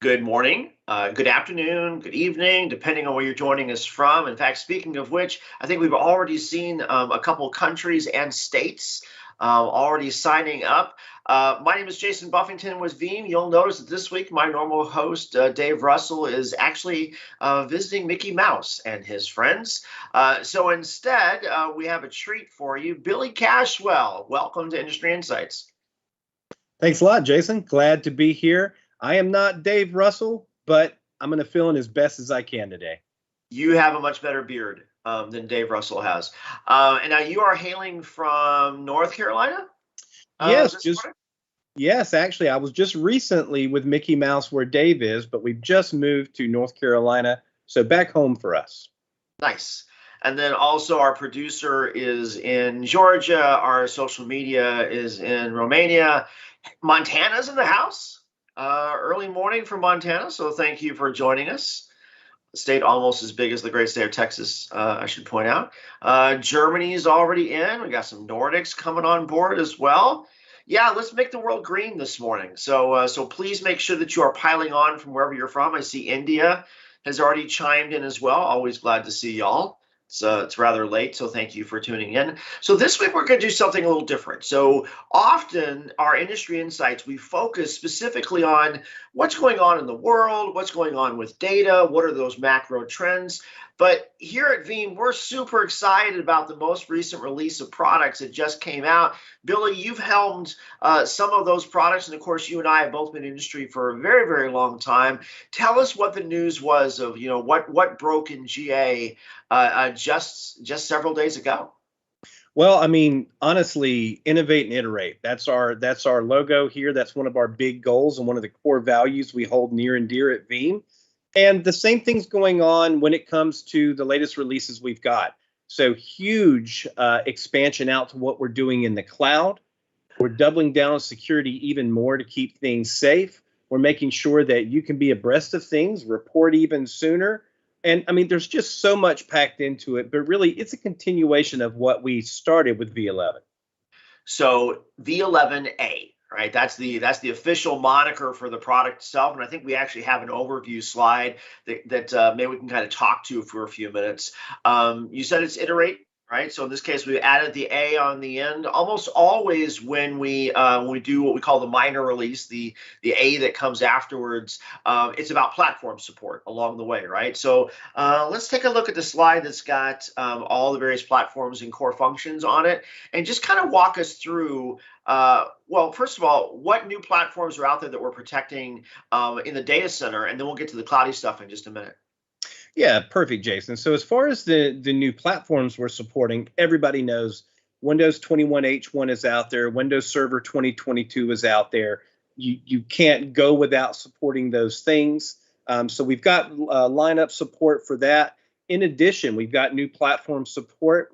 Good morning, good afternoon, good evening, depending on where you're joining us from. In fact, speaking of which, I think we've already seen a couple countries and states already signing up. My name is Jason Buffington with Veeam. You'll notice that this week my normal host, Dave Russell, is actually visiting Mickey Mouse and his friends. So instead, we have a treat for you. Billy Cashwell, welcome to Industry Insights. Thanks a lot, Jason. Glad to be here. I am not Dave Russell, but I'm going to fill in as best as I can today. You have a much better beard than Dave Russell has. And now you are hailing from North Carolina Yes, this morning? yes, actually, I was just recently with Mickey Mouse where Dave is, but we've just moved to North Carolina, so back home for us. Nice. And then also our producer is in Georgia. Our social media is in Romania. Montana's in the house. Early morning from Montana. So thank you for joining us. State almost as big as the great state of Texas, I should point out. Germany's already in. We got some Nordics coming on board as well. Yeah, let's make the world green this morning. So please make sure that you are piling on from wherever you're from. I see India has already chimed in as well. Always glad to see y'all. It's rather late, so thank you for tuning in. So this week we're going to do something a little different. So often our industry insights, we focus specifically on what's going on in the world, what's going on with data, what are those macro trends. But here at Veeam, we're super excited about the most recent release of products that just came out. Billy, you've helmed some of those products, and of course, you and I have both been in industry for a very, very long time. Tell us what the news was of, what broke in GA just several days ago. Well, I mean, honestly, innovate and iterate. That's our logo here. That's one of our big goals and one of the core values we hold near and dear at Veeam. And the same thing's going on when it comes to the latest releases we've got. So huge expansion out to what we're doing in the cloud. We're doubling down on security even more to keep things safe. We're making sure that you can be abreast of things, report even sooner. And I mean, there's just so much packed into it, but really it's a continuation of what we started with V11. So v11a, right? That's the official moniker for the product itself. And I think we actually have an overview slide that maybe we can kind of talk to for a few minutes. You said it's iterate, right? So in this case, we added the A on the end. Almost always when we do what we call the minor release, the A that comes afterwards, it's about platform support along the way, right? So let's take a look at the slide that's got all the various platforms and core functions on it, and just kind of walk us through. Well, first of all, what new platforms are out there that we're protecting in the data center, and then we'll get to the cloudy stuff in just a minute. Yeah, perfect, Jason. So as far as the new platforms we're supporting, everybody knows Windows 21H1 is out there. Windows Server 2022 is out there. You can't go without supporting those things. So we've got lineup support for that. In addition, we've got new platform support.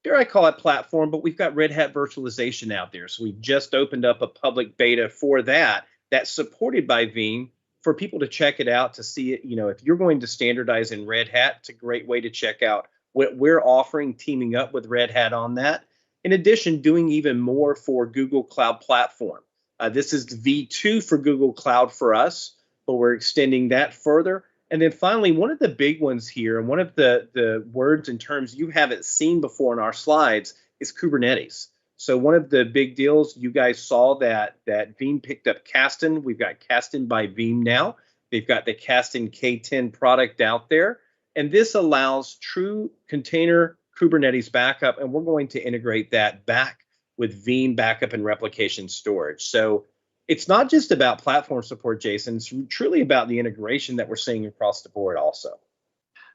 Dare I call it platform, but we've got Red Hat virtualization out there. So we've just opened up a public beta for that that's supported by Veeam for people to check it out, to see it. You know, if you're going to standardize in Red Hat, it's a great way to check out what we're offering, teaming up with Red Hat on that. In addition, doing even more for Google Cloud Platform. This is V2 for Google Cloud for us, but we're extending that further. And then finally, one of the big ones here, and one of the words and terms you haven't seen before in our slides is Kubernetes. So one of the big deals, you guys saw that Veeam picked up Kasten. We've got Kasten by Veeam now. They've got the Kasten K10 product out there. And this allows true container Kubernetes backup, and we're going to integrate that back with Veeam backup and replication storage. So it's not just about platform support, Jason. It's truly about the integration that we're seeing across the board also.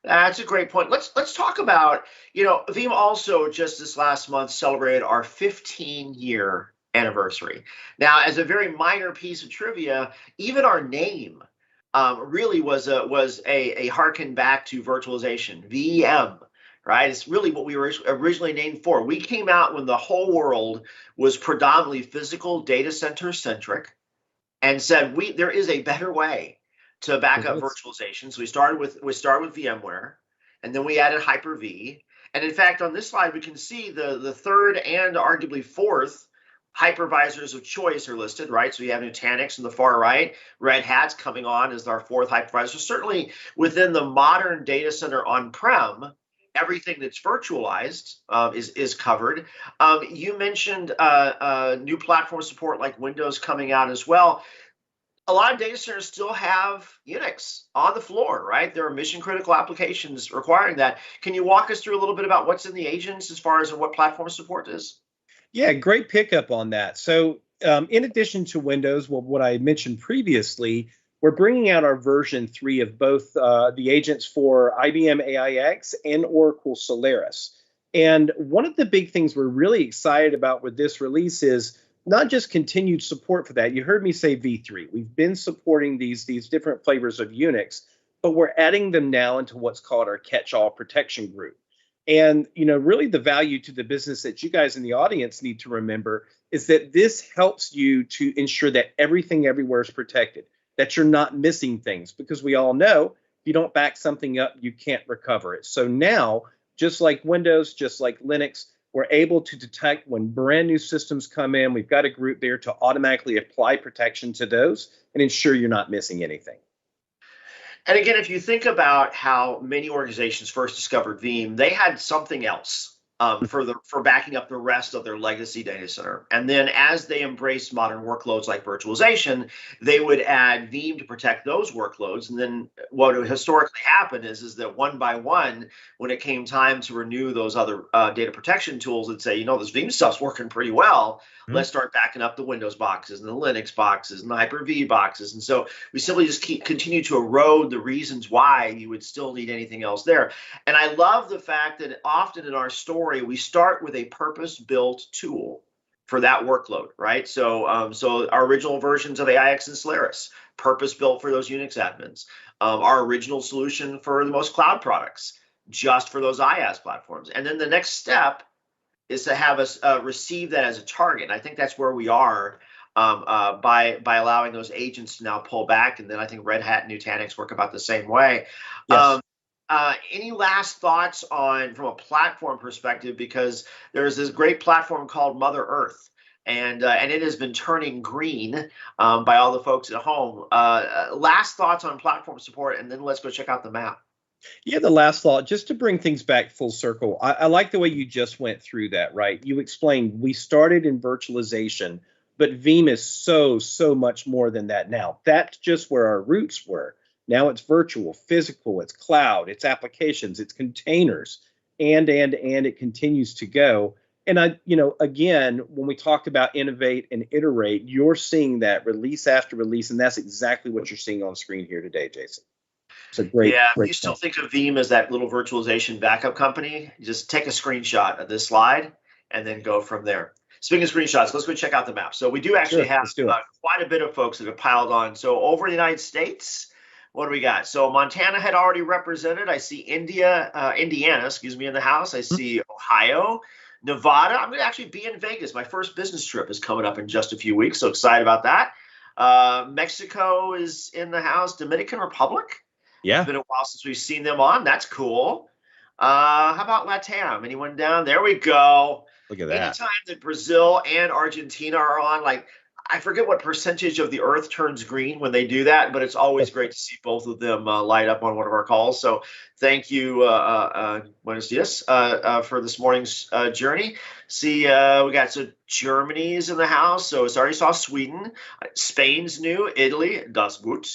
That's a great point. Let's talk about, Veeam also just this last month celebrated our 15-year anniversary. Now, as a very minor piece of trivia, even our name really was a harken back to virtualization, VM, right? It's really what we were originally named for. We came out when the whole world was predominantly physical data center centric, and said there is a better way to backup virtualization. So we started with VMware, and then we added Hyper-V. And in fact, on this slide, we can see the third and arguably fourth hypervisors of choice are listed, right? So you have Nutanix on the far right. Red Hat's coming on as our fourth hypervisor. Certainly within the modern data center on-prem, everything that's virtualized is covered. You mentioned new platform support like Windows coming out as well. A lot of data centers still have Unix on the floor, right? There are mission critical applications requiring that. Can you walk us through a little bit about what's in the agents as far as what platform support is? Yeah, great pickup on that. So, in addition to Windows, well, what I mentioned previously, we're bringing out our version 3 of both the agents for IBM AIX and Oracle Solaris. And one of the big things we're really excited about with this release is not just continued support for that. You heard me say V3. We've been supporting these different flavors of Unix, but we're adding them now into what's called our catch-all protection group. And really the value to the business that you guys in the audience need to remember is that this helps you to ensure that everything everywhere is protected, that you're not missing things, because we all know if you don't back something up, you can't recover it. So now, just like Windows, just like Linux, we're able to detect when brand new systems come in. We've got a group there to automatically apply protection to those and ensure you're not missing anything. And again, if you think about how many organizations first discovered Veeam, they had something else for backing up the rest of their legacy data center. And then as they embraced modern workloads like virtualization, they would add Veeam to protect those workloads. And then what would historically happen is that one by one, when it came time to renew those other data protection tools, it'd say, this Veeam stuff's working pretty well. Let's start backing up the Windows boxes and the Linux boxes and the Hyper-V boxes. And so we simply just continue to erode the reasons why you would still need anything else there. And I love the fact that often in our story, we start with a purpose-built tool for that workload, right? So our original versions of AIX and Solaris, purpose-built for those Unix admins. Our original solution for the most cloud products, just for those IaaS platforms. And then the next step is to have us receive that as a target. And I think that's where we are by allowing those agents to now pull back. And then I think Red Hat and Nutanix work about the same way. Yes. Any last thoughts from a platform perspective? Because there's this great platform called Mother Earth, and it has been turning green by all the folks at home. Last thoughts on platform support, and then let's go check out the map. Yeah, the last thought, just to bring things back full circle. I like the way you just went through that, right? You explained we started in virtualization, but Veeam is so much more than that now. That's just where our roots were. Now it's virtual, physical, it's cloud, it's applications, it's containers, and it continues to go. And again, when we talked about innovate and iterate, you're seeing that release after release, and that's exactly what you're seeing on screen here today, Jason. It's a great. You still think of Veeam as that little virtualization backup company? You just take a screenshot of this slide and then go from there. Speaking of screenshots, let's go check out the map. So we do actually have quite a bit of folks that have piled on. So over the United States, what do we got? So Montana had already represented. I see Indiana, in the house. I see Ohio, Nevada. I'm going to actually be in Vegas. My first business trip is coming up in just a few weeks. So excited about that. Mexico is in the house. Dominican Republic. Yeah. It's been a while since we've seen them on. That's cool. How about LATAM? Anyone down? There we go. Look at that. Anytime that Brazil and Argentina are on, I forget what percentage of the earth turns green when they do that, but it's always great to see both of them light up on one of our calls. So thank you, buenos dias, for this morning's journey. See, we got Germany's in the house. So it's already saw Sweden. Spain's new. Italy, das gut.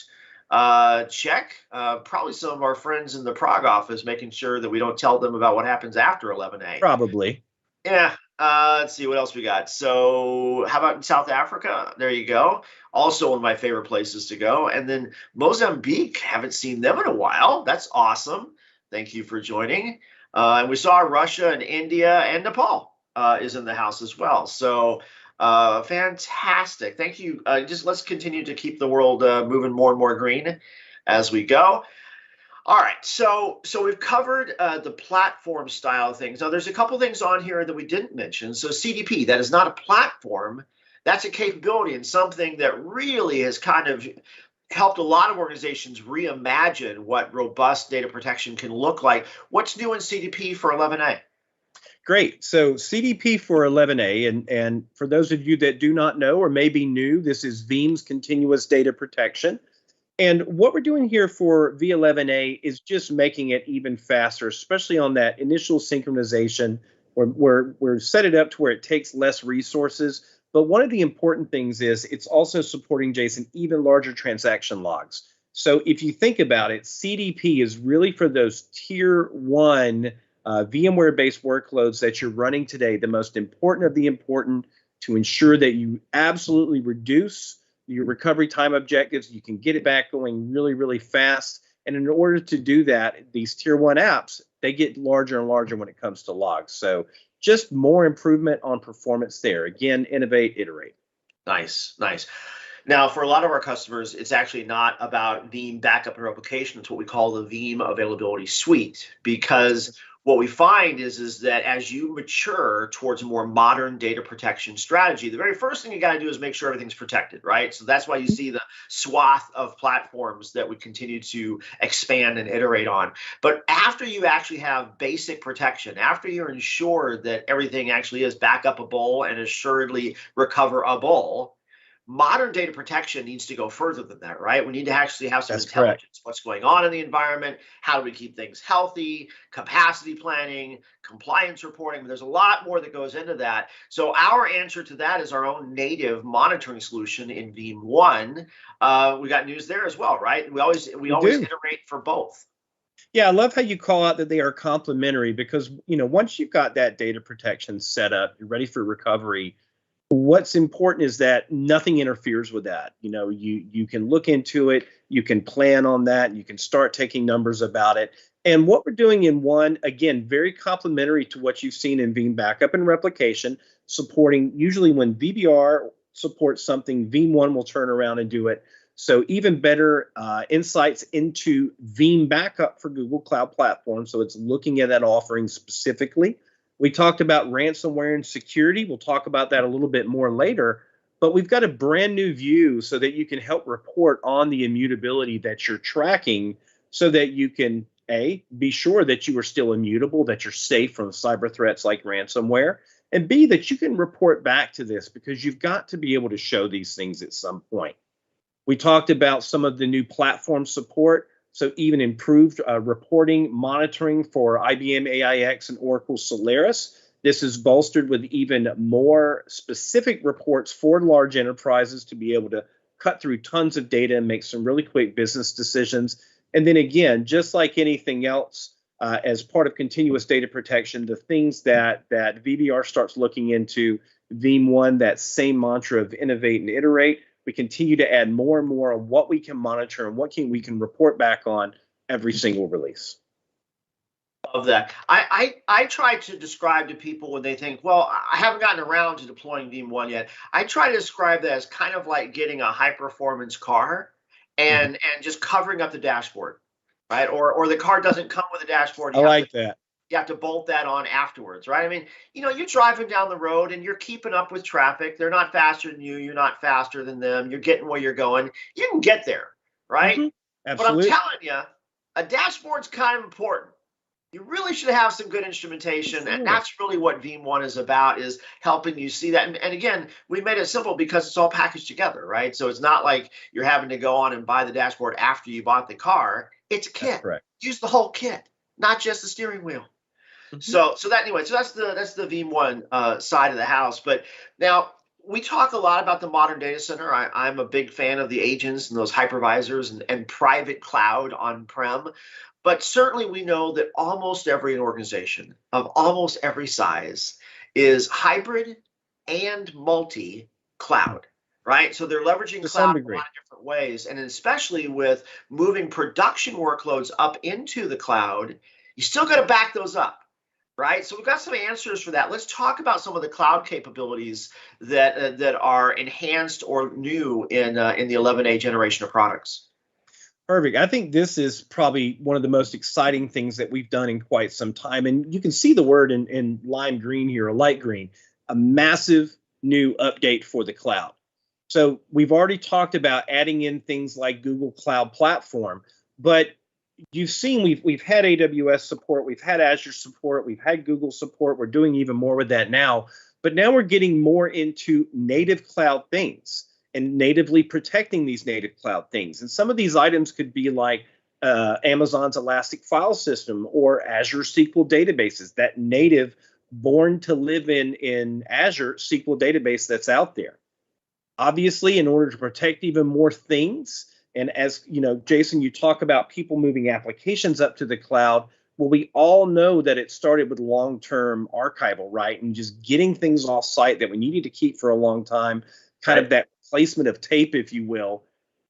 Czech, probably some of our friends in the Prague office, making sure that we don't tell them about what happens after 11A. Probably. Yeah. Let's see what else we got. So how about in South Africa? There you go. Also one of my favorite places to go. And then Mozambique, haven't seen them in a while. That's awesome. Thank you for joining. And we saw Russia and India and Nepal is in the house as well. So fantastic. Thank you. Just let's continue to keep the world moving more and more green as we go. All right, so we've covered the platform style of things. Now, there's a couple things on here that we didn't mention. So CDP, that is not a platform. That's a capability and something that really has kind of helped a lot of organizations reimagine what robust data protection can look like. What's new in CDP for 11A? Great. So CDP for 11a, and for those of you that do not know or may be new, this is Veeam's continuous data protection. And what we're doing here for v11a is just making it even faster, especially on that initial synchronization where we're set it up to where it takes less resources. But one of the important things is it's also supporting, Jason, even larger transaction logs. So if you think about it, CDP is really for those tier one VMware-based workloads that you're running today, the most important of the important, to ensure that you absolutely reduce your recovery time objectives. You can get it back going really, really fast. And in order to do that, these tier one apps, they get larger and larger when it comes to logs. So just more improvement on performance there. Again, innovate, iterate. Nice, nice. Now, for a lot of our customers, it's actually not about Veeam backup and replication. It's what we call the Veeam availability suite, because what we find is that as you mature towards a more modern data protection strategy, the very first thing you got to do is make sure everything's protected, right? So that's why you see the swath of platforms that we continue to expand and iterate on. But after you actually have basic protection, after you're ensured that everything actually is backupable and assuredly recoverable, modern data protection needs to go further than that, right? We need to actually have some intelligence. Correct. What's going on in the environment? How do we keep things healthy? Capacity planning, compliance reporting. There's a lot more that goes into that. So our answer to that is our own native monitoring solution in Veeam 1. We got news there as well, right? We always iterate for both. Yeah, I love how you call out that they are complementary, because once you've got that data protection set up, you're ready for recovery. What's important is that nothing interferes with that. You can look into it, you can plan on that, you can start taking numbers about it. And what we're doing in one, again, very complementary to what you've seen in Veeam backup and replication, supporting usually when VBR supports something, Veeam 1 will turn around and do it. So even better insights into Veeam backup for Google Cloud Platform. So it's looking at that offering specifically. We talked about ransomware and security. We'll talk about that a little bit more later, but we've got a brand new view so that you can help report on the immutability that you're tracking, so that you can, A, be sure that you are still immutable, that you're safe from cyber threats like ransomware, and B, that you can report back to this, because you've got to be able to show these things at some point. We talked about some of the new platform support. So even improved reporting, monitoring for IBM AIX and Oracle Solaris. This is bolstered with even more specific reports for large enterprises to be able to cut through tons of data and make some really quick business decisions. And then again, just like anything else, as part of continuous data protection, the things that VBR starts looking into, Veeam 1, that same mantra of innovate and iterate, we continue to add more and more on what we can monitor and what we can report back on every single release. Of that, I try to describe to people when they think, well, I haven't gotten around to deploying Veeam 1 yet. I try to describe that as kind of like getting a high performance car and just covering up the dashboard, right? Or the car doesn't come with a dashboard. I like that. You have to bolt that on afterwards, right? I mean, you're driving down the road and you're keeping up with traffic. They're not faster than you. You're not faster than them. You're getting where you're going. You can get there, right? Absolutely. But I'm telling you, a dashboard's kind of important. You really should have some good instrumentation, and that's really what Veeam 1 is about, is helping you see that. And again, we made it simple because it's all packaged together, right? So it's not like you're having to go on and buy the dashboard after you bought the car. It's a kit. Use the whole kit, not just the steering wheel. So that's the Veeam 1 side of the house. But now we talk a lot about the modern data center. I'm a big fan of the agents and those hypervisors and private cloud on-prem. But certainly we know that almost every organization of almost every size is hybrid and multi-cloud, right? So they're leveraging cloud in a lot of different ways. And especially with moving production workloads up into the cloud, you still got to back those up. Right, so we've got some answers for that. Let's talk about some of the cloud capabilities that are enhanced or new in the 11a generation of products. Perfect. I think this is probably one of the most exciting things that we've done in quite some time. And you can see the word in lime green here, or light green, a massive new update for the cloud. So we've already talked about adding in things like Google Cloud Platform, but you've seen we've had AWS support, we've had Azure support, we've had Google support. We're doing even more with that now. But now we're getting more into native cloud things and natively protecting these native cloud things. And some of these items could be like Amazon's Elastic File System or Azure SQL databases, that native born to live in Azure SQL database that's out there. Obviously, in order to protect even more things, and as you know, Jason, you talk about people moving applications up to the cloud. Well, we all know that it started with long-term archival, right? And just getting things off site that we needed to keep for a long time, kind of that placement of tape, if you will.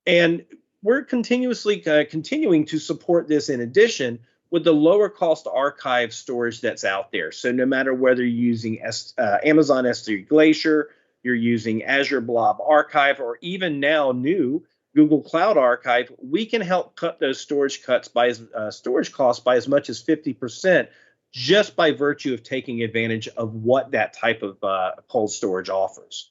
And we're continuously continuing to support this in addition with the lower cost archive storage that's out there. So no matter whether you're using Amazon S3 Glacier, you're using Azure Blob Archive, or even now new Google Cloud Archive, we can help cut those storage costs by as much as 50%, just by virtue of taking advantage of what that type of cold storage offers.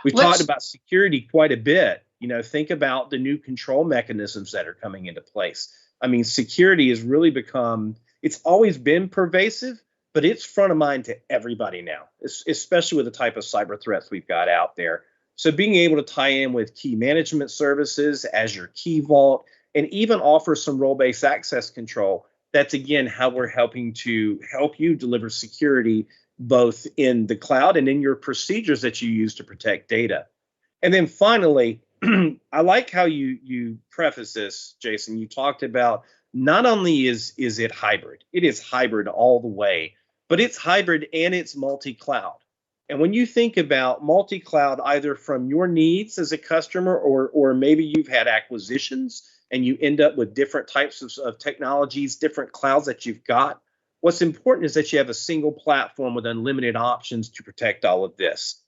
We've talked about security quite a bit. You know, think about the new control mechanisms that are coming into place. I mean, security has really become, it's always been pervasive, but it's front of mind to everybody now, especially with the type of cyber threats we've got out there. So being able to tie in with key management services, Azure Key Vault, and even offer some role-based access control, that's, again, how we're helping to help you deliver security both in the cloud and in your procedures that you use to protect data. And then finally, I like how you preface this, Jason. You talked about not only is it hybrid, it is hybrid all the way, but it's hybrid and it's multi-cloud. And when you think about multi-cloud, either from your needs as a customer or maybe you've had acquisitions and you end up with different types of technologies, different clouds that you've got, what's important is that you have a single platform with unlimited options to protect all of this.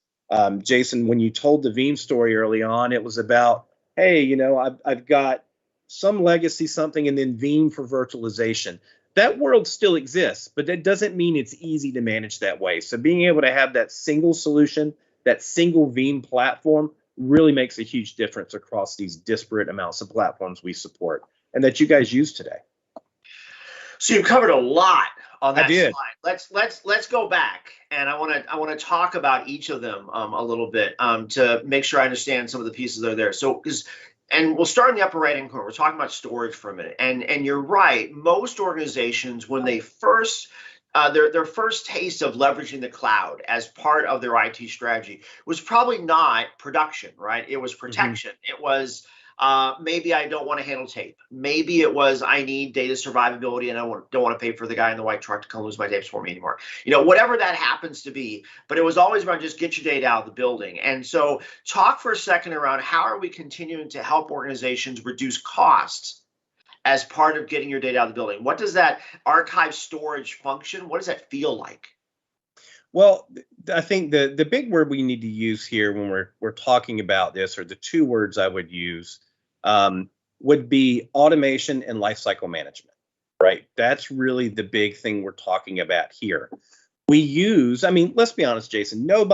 Jason, when you told the Veeam story early on, it was about, hey, you know, I've got some legacy something and then Veeam for virtualization. That world still exists, but that doesn't mean it's easy to manage that way. So being able to have that single solution, that single Veeam platform, really makes a huge difference across these disparate amounts of platforms we support and that you guys use today. So you've covered a lot on that I did. slide. Let's go back, and I want to talk about each of them a little bit to make sure I understand some of the pieces that are there. So and we'll start in the upper right-hand corner. We're talking about storage for a minute. And you're right. Most organizations, when they first, their first taste of leveraging the cloud as part of their IT strategy was probably not production, right? It was protection. Mm-hmm. It was maybe I don't want to handle tape. Maybe it was I need data survivability and I don't want to pay for the guy in the white truck to come lose my tapes for me anymore. You know, whatever that happens to be. But it was always about just get your data out of the building. And so talk for a second around how are we continuing to help organizations reduce costs as part of getting your data out of the building? What does that archive storage function, what does that feel like? Well, I think the big word we need to use here when we're talking about this, or the two words I would use, would be automation and lifecycle management, right? That's really the big thing we're talking about here. We use, I mean, let's be honest, Jason, none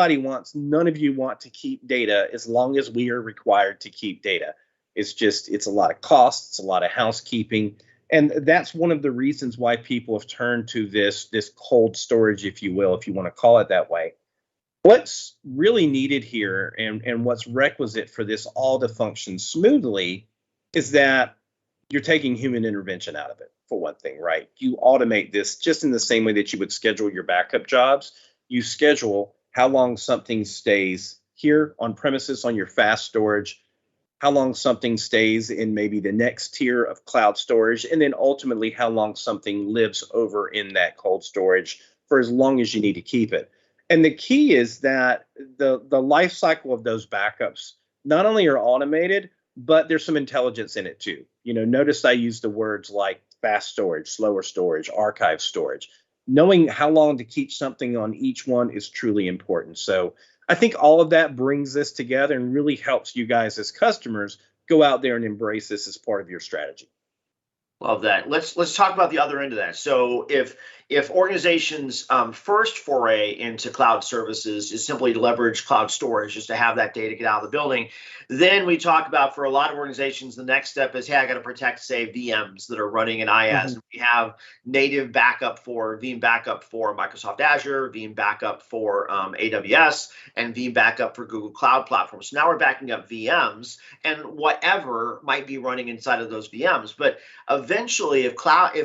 of you want to keep data as long as we are required to keep data. It's a lot of costs, it's a lot of housekeeping. And that's one of the reasons why people have turned to this cold storage, if you will, if you want to call it that way. What's really needed here and what's requisite for this all to function smoothly is that you're taking human intervention out of it, for one thing, right? You automate this just in the same way that you would schedule your backup jobs. You schedule how long something stays here on premises on your fast storage, how long something stays in maybe the next tier of cloud storage, and then ultimately how long something lives over in that cold storage for as long as you need to keep it. And the key is that the life cycle of those backups not only are automated, but there's some intelligence in it too. You know, notice I use the words like fast storage, slower storage, archive storage. Knowing how long to keep something on each one is truly important. So I think all of that brings this together and really helps you guys as customers go out there and embrace this as part of your strategy. Love that. Let's talk about the other end of that. So if if organizations' first foray into cloud services is simply to leverage cloud storage, just to have that data get out of the building, then we talk about, for a lot of organizations, the next step is, hey, I got to protect, say, VMs that are running in IaaS. Mhm. We have native backup for Veeam backup for Microsoft Azure, Veeam backup for AWS, and Veeam backup for Google Cloud Platform. So now we're backing up VMs and whatever might be running inside of those VMs. But eventually, if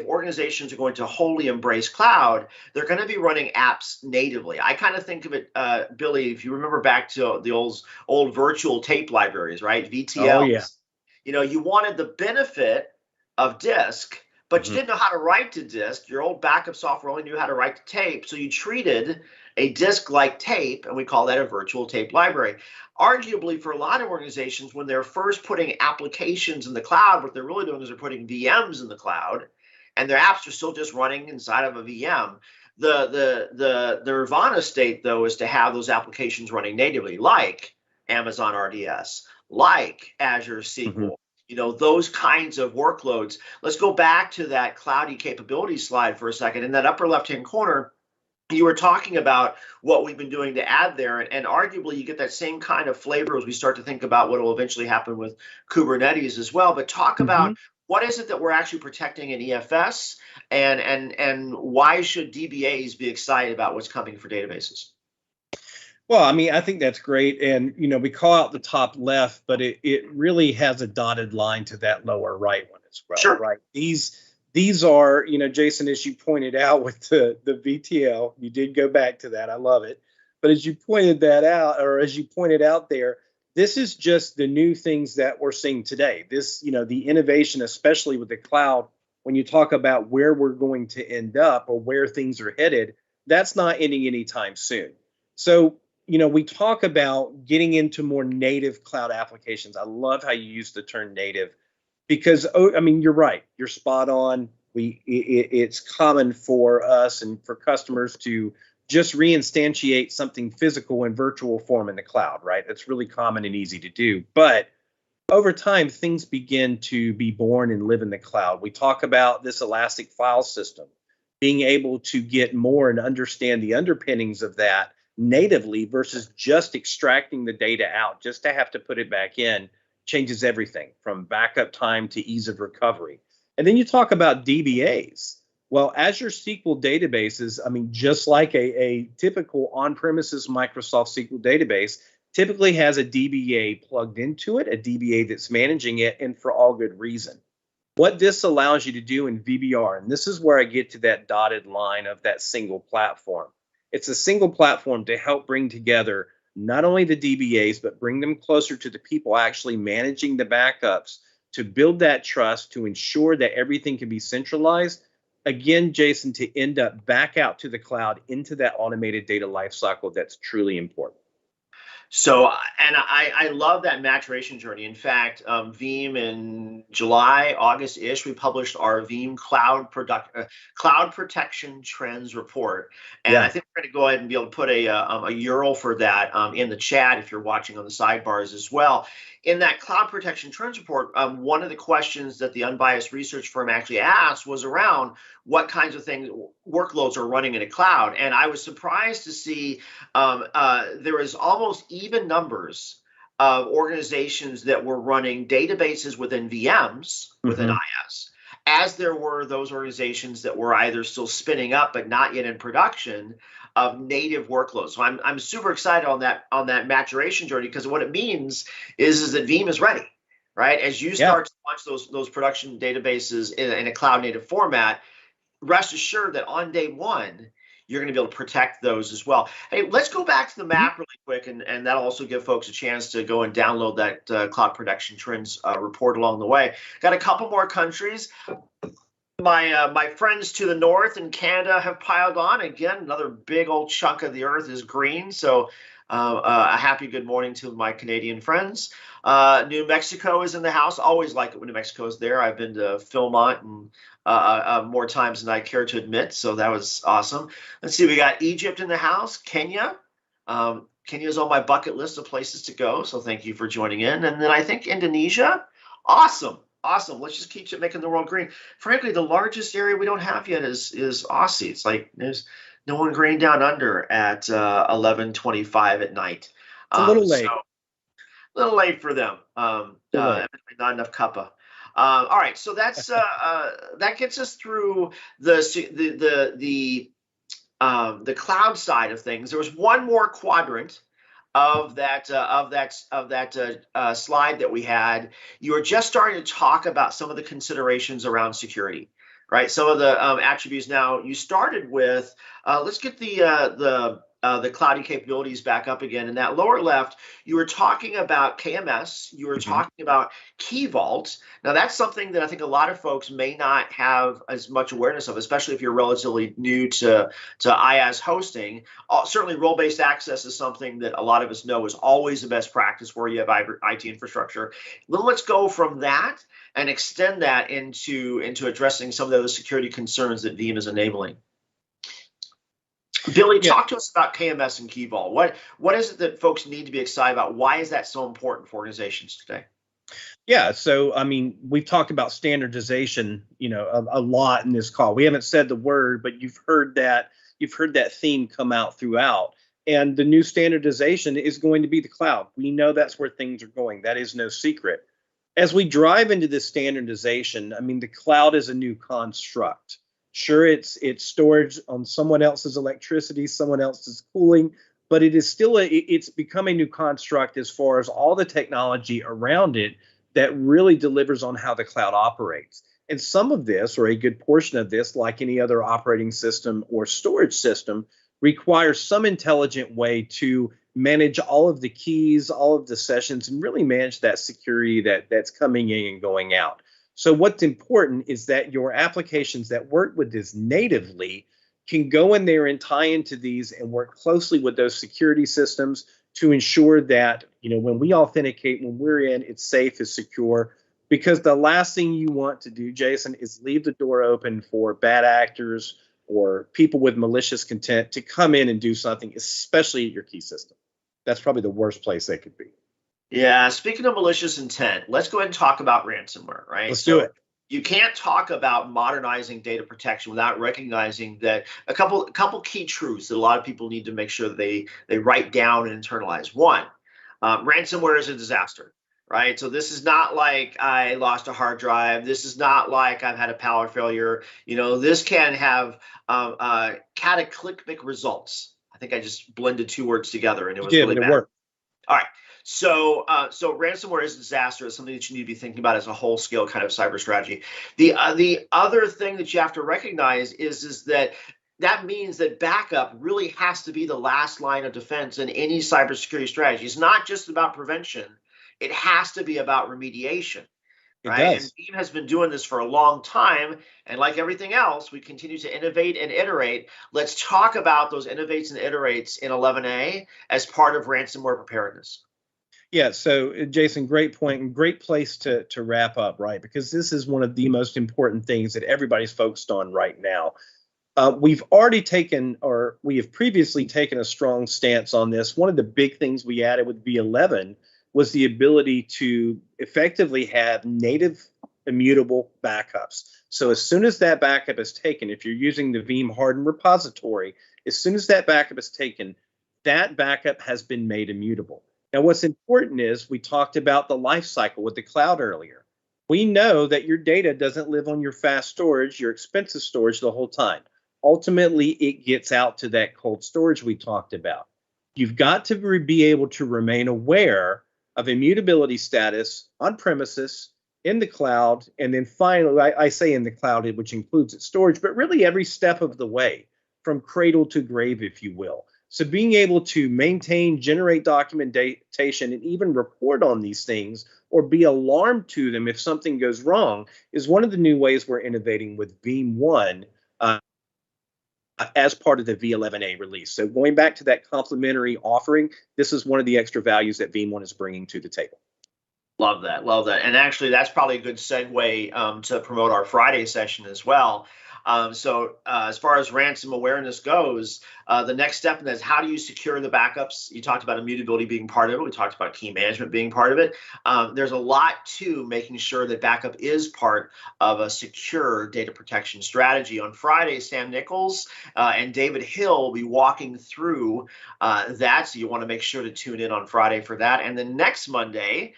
organizations are going to wholly embrace cloud, they're going to be running apps natively. I kind of think of it, Billy, if you remember back to the old virtual tape libraries, right? Oh yeah. VTLs. You wanted the benefit of disk, but you Mhm. didn't know how to write to disk. Your old backup software only knew how to write to tape, so you treated a disk-like tape, and we call that a virtual tape library. Arguably, for a lot of organizations, when they're first putting applications in the cloud, what they're really doing is they're putting VMs in the cloud, and their apps are still just running inside of a VM. The nirvana state, though, is to have those applications running natively, like Amazon RDS, like Azure Mhm. SQL, those kinds of workloads. Let's go back to that cloudy capability slide for a second. In that upper left-hand corner, you were talking about what we've been doing to add there, and arguably you get that same kind of flavor as we start to think about what will eventually happen with Kubernetes as well. But talk about, Mhm. what is it that we're actually protecting in EFS, and why should DBAs be excited about what's coming for databases? Well, I mean, I think that's great. And, we call out the top left, but it really has a dotted line to that lower right one as well, Sure. right? These are, Jason, as you pointed out with the VTL, you did go back to that. I love it. But as you pointed that out, or as you pointed out there, this is just the new things that we're seeing today. This, the innovation, especially with the cloud, when you talk about where we're going to end up or where things are headed, that's not ending anytime soon. So, we talk about getting into more native cloud applications. I love how you use the term native because, I mean, you're right. You're spot on. It's common for us and for customers to just reinstantiate something physical in virtual form in the cloud, right? That's really common and easy to do. But over time, things begin to be born and live in the cloud. We talk about this elastic file system, being able to get more and understand the underpinnings of that natively versus just extracting the data out, just to have to put it back in, changes everything from backup time to ease of recovery. And then you talk about DBAs. Well, Azure SQL databases, I mean, just like a typical on premises Microsoft SQL database, typically has a DBA plugged into it, a DBA that's managing it, and for all good reason. What this allows you to do in VBR, and this is where I get to that dotted line of that single platform. It's a single platform to help bring together not only the DBAs, but bring them closer to the people actually managing the backups to build that trust, to ensure that everything can be centralized. Again, Jason, to end up back out to the cloud into that automated data lifecycle that's truly important. So, and I love that maturation journey. In fact, Veeam in July, August-ish, we published our Veeam Cloud Protection Trends Report. And I Yeah. think we're going to go ahead and be able to put a URL for that in the chat if you're watching on the sidebars as well. In that Cloud Protection Trends Report, one of the questions that the unbiased research firm actually asked was around what kinds of workloads are running in a cloud. And I was surprised to see there was almost even numbers of organizations that were running databases within VMs, within Mhm. IaaS, as there were those organizations that were either still spinning up but not yet in production of native workloads. So I'm super excited on that maturation journey, because what it means is that Veeam is ready, right? As you Yeah. start to launch those production databases in a cloud native format, rest assured that on day one, you're going to be able to protect those as well. Hey, let's go back to the Mhm. map really quick, and that'll also give folks a chance to go and download that Cloud Protection Trends report along the way. Got a couple more countries. My friends to the north in Canada have piled on. Again, another big old chunk of the earth is green. So a happy good morning to my Canadian friends. New Mexico is in the house. Always like it when New Mexico is there. I've been to Philmont and more times than I care to admit. So that was awesome. Let's see. We got Egypt in the house. Kenya. Kenya is on my bucket list of places to go. So thank you for joining in. And then I think Indonesia. Awesome. Awesome. Let's just keep making the world green. Frankly, the largest area we don't have yet is Aussie. It's like there's no one green down under at 11:25 at night. It's a little So late. a little late for them. Late. Not enough cuppa. All right, so that's that gets us through the cloud side of things. There was one more quadrant of that slide that we had. You were just starting to talk about some of the considerations around security, right? Some of the attributes. Now you started with let's get the cloudy capabilities back up again. In that lower left, you were talking about KMS. You were talking about Key Vault. Now that's something that I think a lot of folks may not have as much awareness of, especially if you're relatively new to IaaS hosting. Certainly, role-based access is something that a lot of us know is always the best practice where you have IT infrastructure. Let's go from that and extend that into addressing some of the other security concerns that Veeam is enabling. Billy, talk to us about KMS and Key Vault. What is it that folks need to be excited about? Why is that so important for organizations today? Yeah, so I mean, we've talked about standardization, a lot in this call. We haven't said the word, but you've heard that theme come out throughout. And the new standardization is going to be the cloud. We know that's where things are going. That is no secret. As we drive into this standardization, I mean, the cloud is a new construct. Sure, it's storage on someone else's electricity, someone else's cooling, but it is still it's become a new construct as far as all the technology around it that really delivers on how the cloud operates. And some of this, or a good portion of this, like any other operating system or storage system, requires some intelligent way to manage all of the keys, all of the sessions, and really manage that security that's coming in and going out. So what's important is that your applications that work with this natively can go in there and tie into these and work closely with those security systems to ensure that, when we authenticate, when we're in, it's safe, it's secure. Because the last thing you want to do, Jason, is leave the door open for bad actors or people with malicious intent to come in and do something, especially at your key system. That's probably the worst place they could be. Yeah, speaking of malicious intent, let's go ahead and talk about ransomware, right? Let's do it. You can't talk about modernizing data protection without recognizing that a couple key truths that a lot of people need to make sure that they write down and internalize. One, ransomware is a disaster, right? So this is not like I lost a hard drive. This is not like I've had a power failure. This can have cataclysmic results. I think I just blended two words together and it was really bad. Worked. All right. So ransomware is a disaster. It's something that you need to be thinking about as a whole scale kind of cyber strategy. The other thing that you have to recognize is that means that backup really has to be the last line of defense in any cybersecurity strategy. It's not just about prevention. It has to be about remediation. Right. And Veeam has been doing this for a long time. And like everything else, we continue to innovate and iterate. Let's talk about those innovates and iterates in 11a as part of ransomware preparedness. Yeah, so Jason, great point and great place to wrap up, right? Because this is one of the most important things that everybody's focused on right now. We have previously taken a strong stance on this. One of the big things we added with V11 was the ability to effectively have native immutable backups. So as soon as that backup is taken, if you're using the Veeam hardened repository, as soon as that backup is taken, that backup has been made immutable. Now, what's important is we talked about the life cycle with the cloud earlier. We know that your data doesn't live on your fast storage, your expensive storage the whole time. Ultimately, it gets out to that cold storage we talked about. You've got to be able to remain aware of immutability status on premises, in the cloud, and then finally, I say in the cloud, which includes its storage, but really every step of the way, from cradle to grave, if you will. So being able to maintain, generate documentation, and even report on these things or be alarmed to them if something goes wrong is one of the new ways we're innovating with Veeam 1 as part of the V11a release. So going back to that complementary offering, this is one of the extra values that Veeam 1 is bringing to the table. Love that. And actually, that's probably a good segue to promote our Friday session as well. So as far as ransom awareness goes, the next step in that is how do you secure the backups? You talked about immutability being part of it. We talked about key management being part of it. There's a lot to making sure that backup is part of a secure data protection strategy. On Friday, Sam Nichols and David Hill will be walking through that. So you want to make sure to tune in on Friday for that. And then next Monday,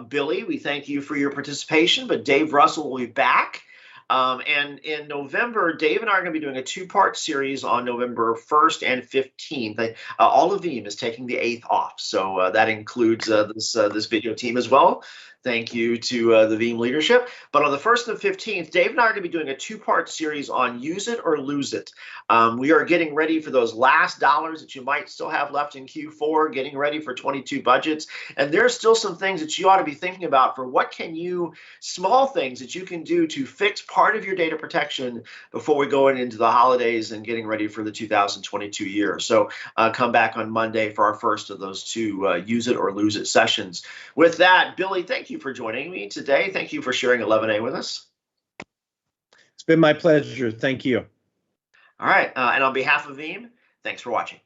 Billy, we thank you for your participation, but Dave Russell will be back. And in November, Dave and I are going to be doing a two-part series on November 1st and 15th. All of Veeam is taking the 8th off, so that includes this video team as well. Thank you to the Veeam leadership. But on the 1st and 15th, Dave and I are going to be doing a two-part series on use it or lose it. We are getting ready for those last dollars that you might still have left in Q4, getting ready for 22 budgets. And there's still some things that you ought to be thinking about for what can you, small things that you can do to fix part of your data protection before we go into the holidays and getting ready for the 2022 year. So come back on Monday for our first of those two use it or lose it sessions. With that, Billy, thank you for joining me today. Thank you for sharing 11A with us. It's been my pleasure. Thank you. All right. And on behalf of Veeam, thanks for watching.